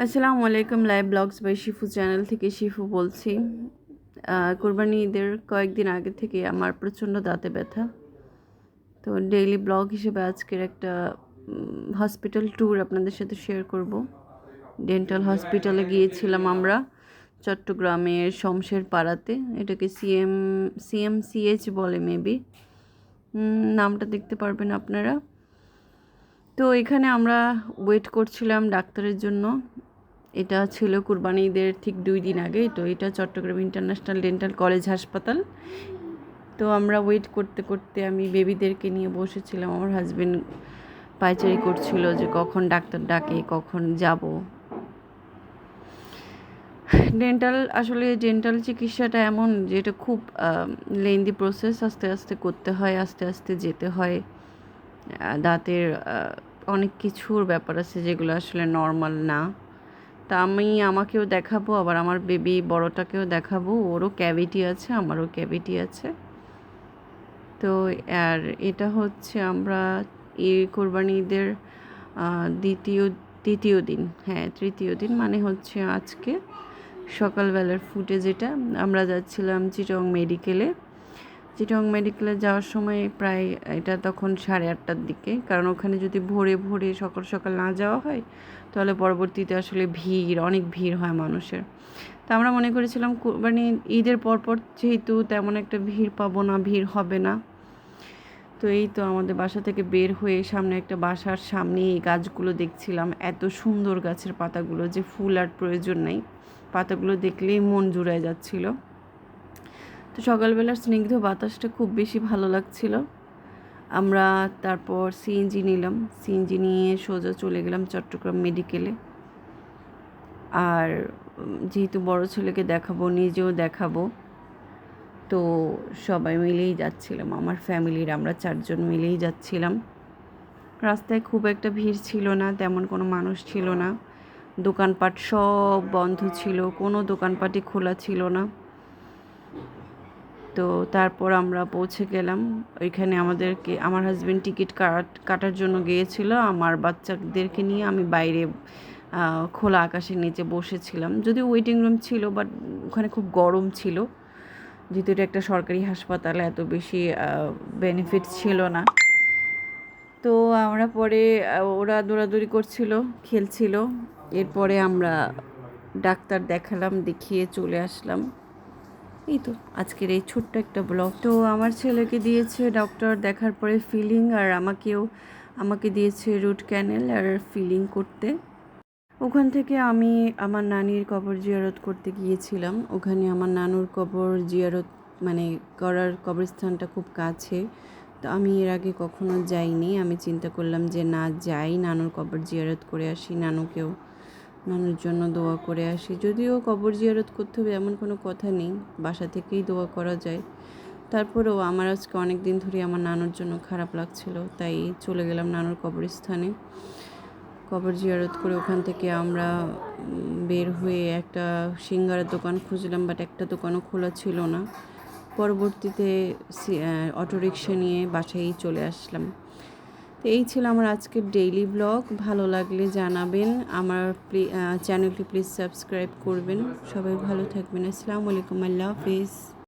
আসসালামু আলাইকুম। Live blogs by Shifu channel থেকে শিফু বলছি। কোরবানি ঈদের কয়েকদিন আগে থেকে আমার প্রচণ্ড দাঁতে ব্যথা। তো ডেইলি ব্লগ হিসেবে আজকের একটা হসপিটাল ট্যুর আপনাদের সাথে শেয়ার করব। ডেন্টাল হসপিটালে গিয়েছিলাম আমরা চট্টগ্রামের শমশের পাড়াতে। এটাকে সিএমসিএইচ বলে মেবি, নামটা দেখতে পারবেন আপনারা। তো এখানে আমরা ওয়েট করছিলাম ডাক্তারের জন্য। এটা ছিল কুরবানি ঈদের ঠিক 2 দিন আগে। তো এটা চট্টগ্রাম ইন্টারন্যাশনাল ডেন্টাল কলেজ হাসপাতাল। তো আমরা ওয়েট করতে করতে আমি বেবিদেরকে নিয়ে বসেছিলাম। আমার হাজবেন্ড পায়চারি করছিল যে কখন ডাক্তার ডাকে, কখন যাব। ডেন্টাল চিকিৎসাটা এমন যে এটা খুব লেন্দি প্রসেস। আস্তে আস্তে করতে হয়, আস্তে আস্তে যেতে হয়। দাঁতের অনেক কিছুর ব্যাপার আছে যেগুলো আসলে নর্মাল না। তা আমি আমাকেও দেখাবো, আবার আমার বেবি বড়টাকেও দেখাবো। ওরও ক্যাভিটি আছে, আমারও ক্যাভিটি আছে। তো আর এটা হচ্ছে আমরা এই কোরবানি ঈদের তৃতীয় দিন, তৃতীয় দিন মানে হচ্ছে আজকে সকালবেলার ফুটেজ। এটা আমরা যাচ্ছিলাম চিটং মেডিকেলে যাওয়ার সময় প্রায় এটা তখন 8:30টার দিকে, কারণ ওখানে যদি ভোরে সকাল সকাল না যাওয়া হয় তাহলে পরবর্তীতে আসলে অনেক ভিড় হয় মানুষের। তো আমরা মনে করেছিলাম মানে ঈদের পরপর যেহেতু তেমন একটা ভিড় পাবো না, ভিড় হবে না। তো এই তো আমাদের বাসা থেকে বের হয়ে সামনে একটা বাসার সামনে এই গাছগুলো দেখছিলাম। এত সুন্দর গাছের পাতাগুলো, যে ফুল আর প্রয়োজন নেই, পাতাগুলো দেখলেই মন জুড়ায় যাচ্ছিল। তো সকালবেলার স্নিগ্ধ বাতাসটা খুব বেশি ভালো লাগছিল। আমরা তারপর সিএনজি নিলাম, সিএনজি নিয়ে সোজা চলে গেলাম চট্টগ্রাম মেডিকেলে। আর যেহেতু বড় ছেলেকে দেখাবো, নিজেও দেখাবো, তো সবাই মিলেই যাচ্ছিলাম। আমার ফ্যামিলির আমরা 4 জন মিলেই যাচ্ছিলাম। রাস্তায় খুব একটা ভিড় ছিল না, তেমন কোনো মানুষ ছিল না। দোকানপাট সব বন্ধ ছিল, কোনো দোকানপাটই খোলা ছিল না। তো তারপর আমরা পৌঁছে গেলাম ওইখানে। আমার হাজবেন্ড টিকিট কাটার জন্য গিয়েছিল। আমার বাচ্চাদেরকে নিয়ে আমি বাইরে খোলা আকাশের নিচে বসেছিলাম। যদিও ওয়েটিং রুম ছিল, বাট ওখানে খুব গরম ছিল। যেহেতু এটা একটা সরকারি হাসপাতাল, এত বেশি বেনিফিট ছিল না। তো আমরা পরে ওরা দৌড়াদৌড়ি করছিল, খেলছিল। এরপরে আমরা ডাক্তার দেখালাম, দেখিয়ে চলে আসলাম। এই তো আজকের এই ছোট্ট একটা ব্লগ। তো আমার ছেলেকে দিয়েছে ডক্টর দেখার পরে ফিলিং, আর আমাকে দিয়েছে রুট ক্যানেল আর ফিলিং করতে। ওখান থেকে আমি আমার নানির কবর জিয়ারত করতে গিয়েছিলাম। ওখানে আমার নানুর কবর জিয়ারত মানে করার কবরস্থানটা খুব কাছে। তো আমি এর আগে কখনো যাইনি। আমি চিন্তা করলাম যে না যাই, নানুর কবর জিয়ারত করে আসি, নানুর জন্য দোয়া করে আসি। যদিও কবর জিয়ারত করতে হবে এমন কোনো কথা নেই, বাসা থেকেই দোয়া করা যায়। তারপরেও আমার আজকে অনেক দিন ধরে আমার নানুর জন্য খারাপ লাগছিল, তাই চলে গেলাম নানুর কবরস্থানে। কবর জিয়ারত করে ওখান থেকে আমরা বের হয়ে একটা সিঙ্গারার দোকান খুঁজলাম, বাট একটা দোকানও খোলা ছিল না। পরবর্তীতে অটোরিকশা নিয়ে বাসায় চলে আসলাম। তো এই ছিল আমার আজকের ডেইলি ব্লগ। ভালো লাগলে জানাবেন, আমার চ্যানেলটি প্লিজ সাবস্ক্রাইব করবেন। সবাই ভালো থাকবেন। আসসালামু আলাইকুম, আল্লাহ হাফিজ।